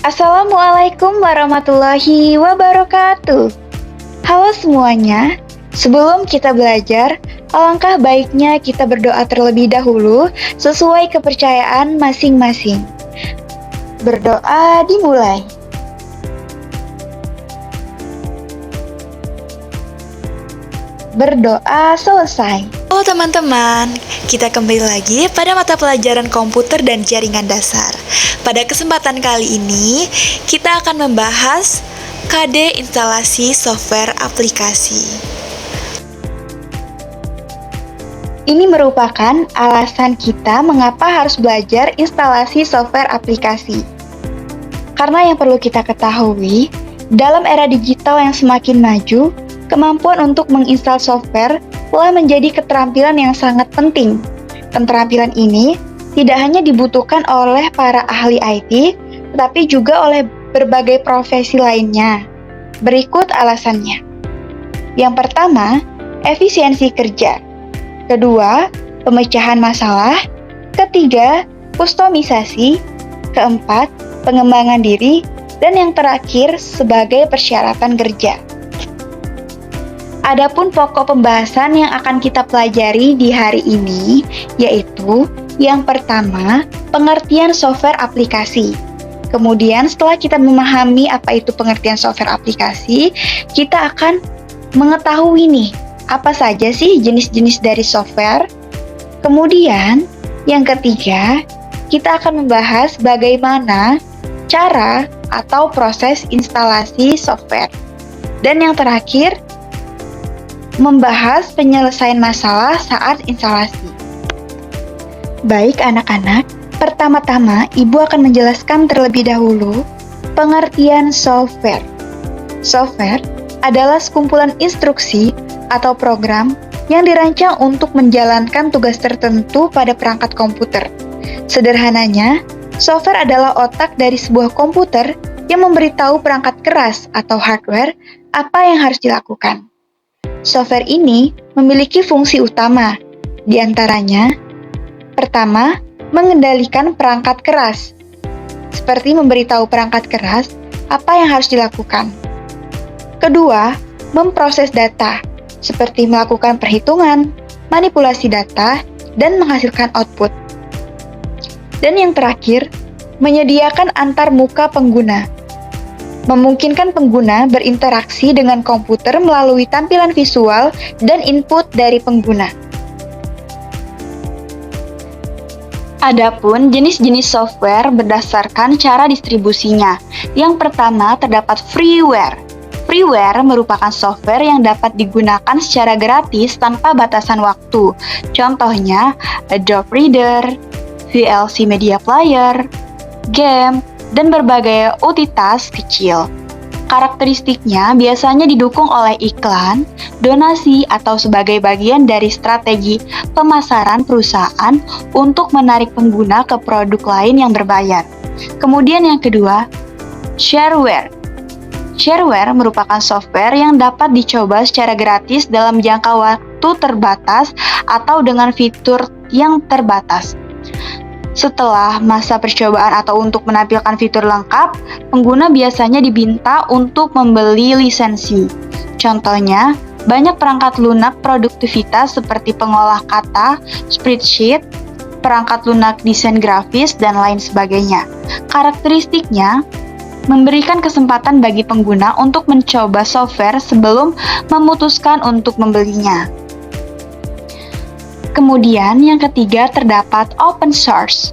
Assalamualaikum warahmatullahi wabarakatuh. Halo semuanya, sebelum kita belajar, alangkah baiknya kita berdoa terlebih dahulu sesuai kepercayaan masing-masing. Berdoa dimulai. Berdoa selesai. Halo teman-teman, kita kembali lagi pada mata pelajaran komputer dan jaringan dasar. Pada kesempatan kali ini, kita akan membahas KD instalasi software aplikasi. Ini merupakan alasan kita mengapa harus belajar instalasi software aplikasi. Karena yang perlu kita ketahui, dalam era digital yang semakin maju, kemampuan untuk menginstal software telah menjadi keterampilan yang sangat penting. Keterampilan ini tidak hanya dibutuhkan oleh para ahli IT, tetapi juga oleh berbagai profesi lainnya. Berikut alasannya. Yang pertama, efisiensi kerja. Kedua, pemecahan masalah. Ketiga, kustomisasi. Keempat, pengembangan diri. Dan yang terakhir, sebagai persyaratan kerja. Adapun pokok pembahasan yang akan kita pelajari di hari ini, yaitu yang pertama, pengertian software aplikasi. Kemudian setelah kita memahami apa itu pengertian software aplikasi, kita akan mengetahui nih, apa saja sih jenis-jenis dari software. Kemudian, yang ketiga, kita akan membahas bagaimana cara atau proses instalasi software. Dan yang terakhir, membahas penyelesaian masalah saat instalasi. Baik anak-anak, pertama-tama Ibu akan menjelaskan terlebih dahulu pengertian software. Software adalah sekumpulan instruksi atau program yang dirancang untuk menjalankan tugas tertentu pada perangkat komputer. Sederhananya, software adalah otak dari sebuah komputer yang memberitahu perangkat keras atau hardware apa yang harus dilakukan. Software ini memiliki fungsi utama, di antaranya, pertama, mengendalikan perangkat keras, seperti memberitahu perangkat keras apa yang harus dilakukan. Kedua, memproses data, seperti melakukan perhitungan, manipulasi data, dan menghasilkan output. Dan yang terakhir, menyediakan antar muka pengguna, memungkinkan pengguna berinteraksi dengan komputer melalui tampilan visual dan input dari pengguna. Adapun jenis-jenis software berdasarkan cara distribusinya. Yang pertama terdapat freeware. Freeware merupakan software yang dapat digunakan secara gratis tanpa batasan waktu. Contohnya Adobe Reader, VLC Media Player, game, dan berbagai utilitas kecil. Karakteristiknya biasanya didukung oleh iklan, donasi, atau sebagai bagian dari strategi pemasaran perusahaan untuk menarik pengguna ke produk lain yang berbayar. Kemudian yang kedua, shareware. Shareware merupakan software yang dapat dicoba secara gratis dalam jangka waktu terbatas atau dengan fitur yang terbatas. Setelah masa percobaan atau untuk menampilkan fitur lengkap, pengguna biasanya diminta untuk membeli lisensi. Contohnya, banyak perangkat lunak produktivitas seperti pengolah kata, spreadsheet, perangkat lunak desain grafis, dan lain sebagainya. Karakteristiknya, memberikan kesempatan bagi pengguna untuk mencoba software sebelum memutuskan untuk membelinya. Kemudian yang ketiga terdapat open source,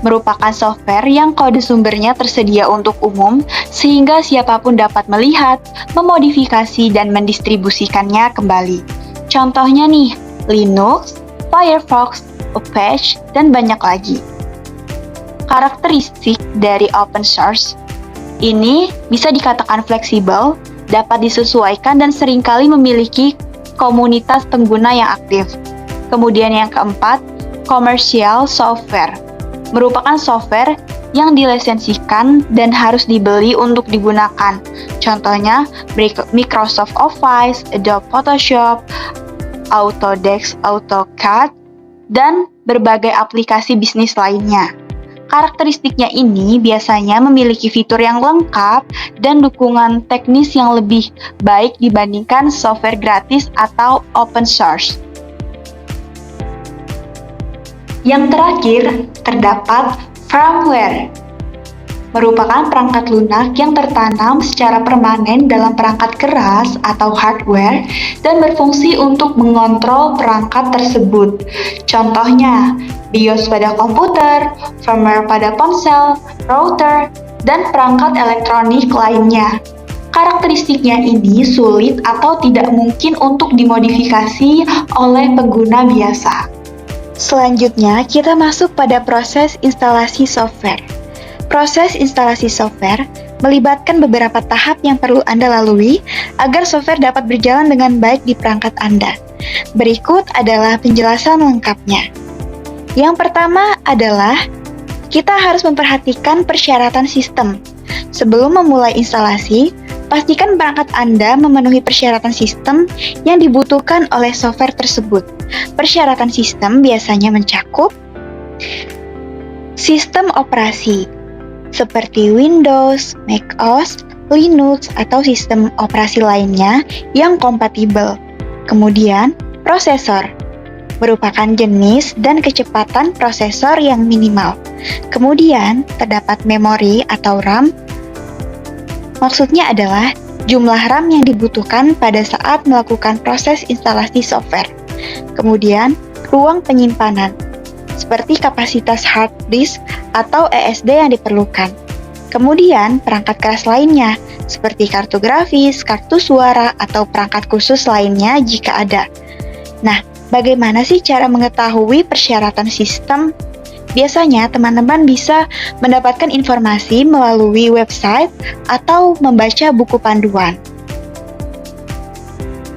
merupakan software yang kode sumbernya tersedia untuk umum sehingga siapapun dapat melihat, memodifikasi, dan mendistribusikannya kembali. Contohnya nih, Linux, Firefox, Apache, dan banyak lagi. Karakteristik dari open source ini bisa dikatakan fleksibel, dapat disesuaikan, dan seringkali memiliki komunitas pengguna yang aktif. Kemudian yang keempat, commercial software. Merupakan software yang dilisensikan dan harus dibeli untuk digunakan. Contohnya, Microsoft Office, Adobe Photoshop, Autodesk AutoCAD, dan berbagai aplikasi bisnis lainnya. Karakteristiknya ini biasanya memiliki fitur yang lengkap dan dukungan teknis yang lebih baik dibandingkan software gratis atau open source. Yang terakhir, terdapat firmware. Merupakan perangkat lunak yang tertanam secara permanen dalam perangkat keras atau hardware dan berfungsi untuk mengontrol perangkat tersebut. Contohnya, BIOS pada komputer, firmware pada ponsel, router, dan perangkat elektronik lainnya. Karakteristiknya ini sulit atau tidak mungkin untuk dimodifikasi oleh pengguna biasa. Selanjutnya, kita masuk pada proses instalasi software. Proses instalasi software melibatkan beberapa tahap yang perlu Anda lalui agar software dapat berjalan dengan baik di perangkat Anda. Berikut adalah penjelasan lengkapnya. Yang pertama adalah kita harus memperhatikan persyaratan sistem. Sebelum memulai instalasi, pastikan perangkat Anda memenuhi persyaratan sistem yang dibutuhkan oleh software tersebut. Persyaratan sistem biasanya mencakup sistem operasi, seperti Windows, macOS, Linux, atau sistem operasi lainnya yang kompatibel. Kemudian, prosesor merupakan jenis dan kecepatan prosesor yang minimal. Kemudian, terdapat memori atau RAM. Maksudnya adalah jumlah RAM yang dibutuhkan pada saat melakukan proses instalasi software. Kemudian, ruang penyimpanan, seperti kapasitas hard disk atau SSD yang diperlukan. Kemudian, perangkat keras lainnya, seperti kartu grafis, kartu suara, atau perangkat khusus lainnya jika ada. Nah, bagaimana sih cara mengetahui persyaratan sistem? Biasanya, teman-teman bisa mendapatkan informasi melalui website atau membaca buku panduan.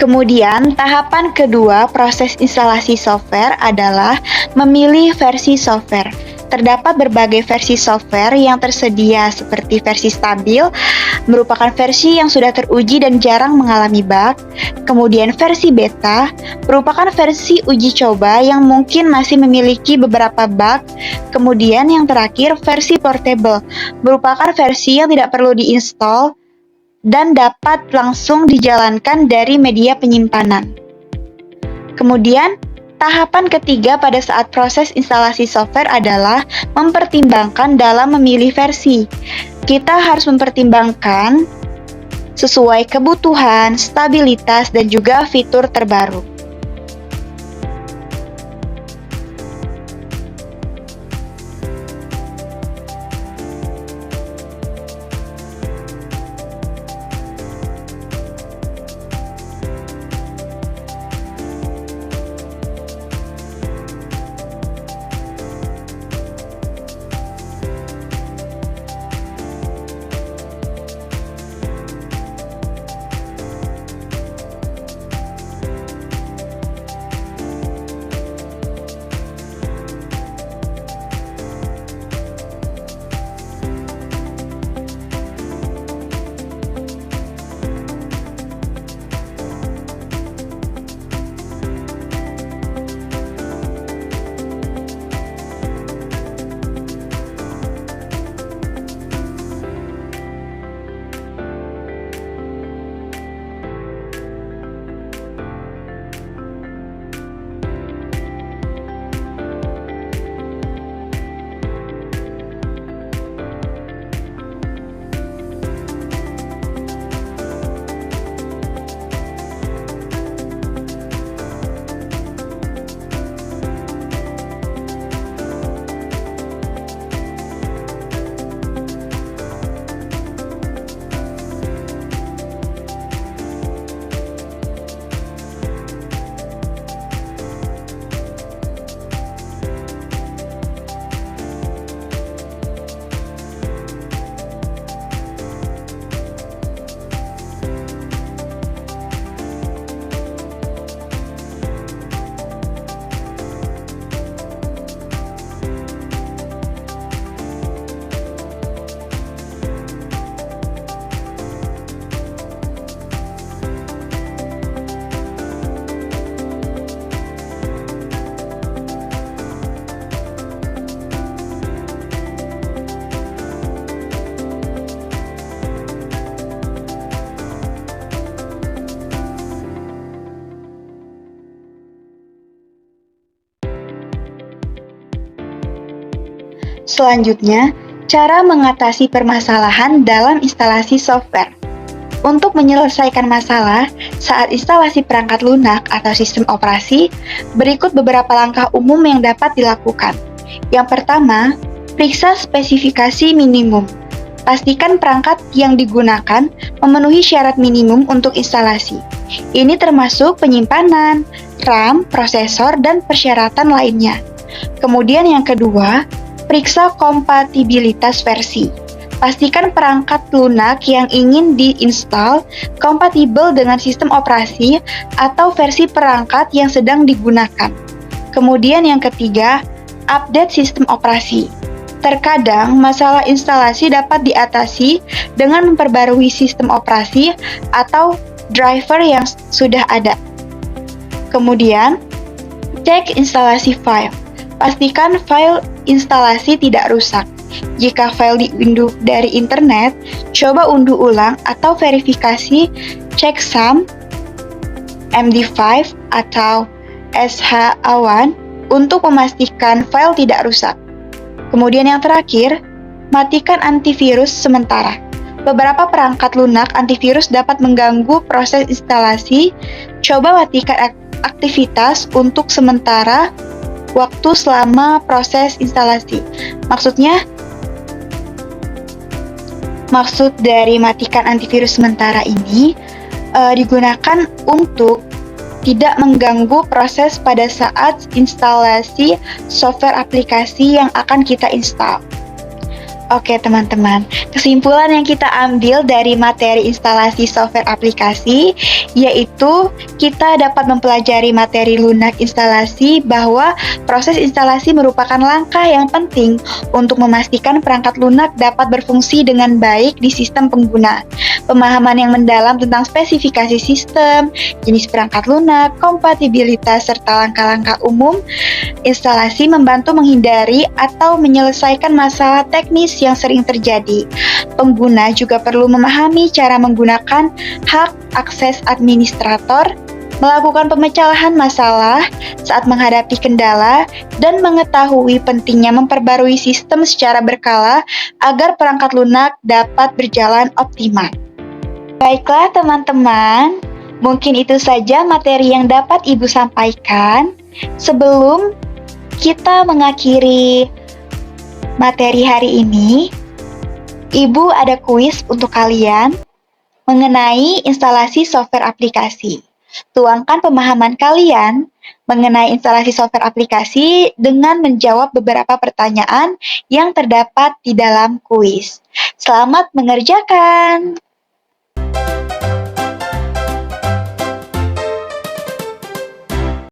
Kemudian, tahapan kedua proses instalasi software adalah memilih versi software. Terdapat berbagai versi software yang tersedia seperti versi stabil, merupakan versi yang sudah teruji dan jarang mengalami bug. Kemudian versi beta, merupakan versi uji coba yang mungkin masih memiliki beberapa bug. Kemudian yang terakhir, versi portable, merupakan versi yang tidak perlu diinstal dan dapat langsung dijalankan dari media penyimpanan. Kemudian, tahapan ketiga pada saat proses instalasi software adalah mempertimbangkan dalam memilih versi. Kita harus mempertimbangkan sesuai kebutuhan, stabilitas, dan juga fitur terbaru. Selanjutnya, cara mengatasi permasalahan dalam instalasi software. Untuk menyelesaikan masalah saat instalasi perangkat lunak atau sistem operasi, berikut beberapa langkah umum yang dapat dilakukan. Yang pertama, periksa spesifikasi minimum. Pastikan perangkat yang digunakan memenuhi syarat minimum untuk instalasi. Ini termasuk penyimpanan, RAM, prosesor, dan persyaratan lainnya. Kemudian yang kedua, periksa kompatibilitas versi. Pastikan perangkat lunak yang ingin diinstal kompatibel dengan sistem operasi atau versi perangkat yang sedang digunakan. Kemudian yang ketiga, update sistem operasi. Terkadang masalah instalasi dapat diatasi dengan memperbarui sistem operasi atau driver yang sudah ada. Kemudian, cek instalasi file. Pastikan file instalasi tidak rusak. Jika file diunduh dari internet, coba unduh ulang atau verifikasi checksum, MD5, atau SHA1 untuk memastikan file tidak rusak. Kemudian yang terakhir, matikan antivirus sementara. Beberapa perangkat lunak antivirus dapat mengganggu proses instalasi. Coba matikan aktivitas untuk sementara waktu selama proses instalasi. Maksud dari matikan antivirus sementara ini digunakan untuk tidak mengganggu proses pada saat instalasi software aplikasi yang akan kita install. Oke teman-teman, kesimpulan yang kita ambil dari materi instalasi software aplikasi yaitu kita dapat mempelajari materi lunak instalasi bahwa proses instalasi merupakan langkah yang penting untuk memastikan perangkat lunak dapat berfungsi dengan baik di sistem pengguna. Pemahaman yang mendalam tentang spesifikasi sistem, jenis perangkat lunak, kompatibilitas, serta langkah-langkah umum instalasi membantu menghindari atau menyelesaikan masalah teknis yang sering terjadi. Pengguna juga perlu memahami cara menggunakan hak akses administrator, melakukan pemecahan masalah saat menghadapi kendala, dan mengetahui pentingnya memperbarui sistem secara berkala agar perangkat lunak dapat berjalan optimal. Baiklah teman-teman, mungkin itu saja materi yang dapat Ibu sampaikan. Sebelum kita mengakhiri materi hari ini, Ibu ada kuis untuk kalian mengenai instalasi software aplikasi. Tuangkan pemahaman kalian mengenai instalasi software aplikasi dengan menjawab beberapa pertanyaan yang terdapat di dalam kuis. Selamat mengerjakan!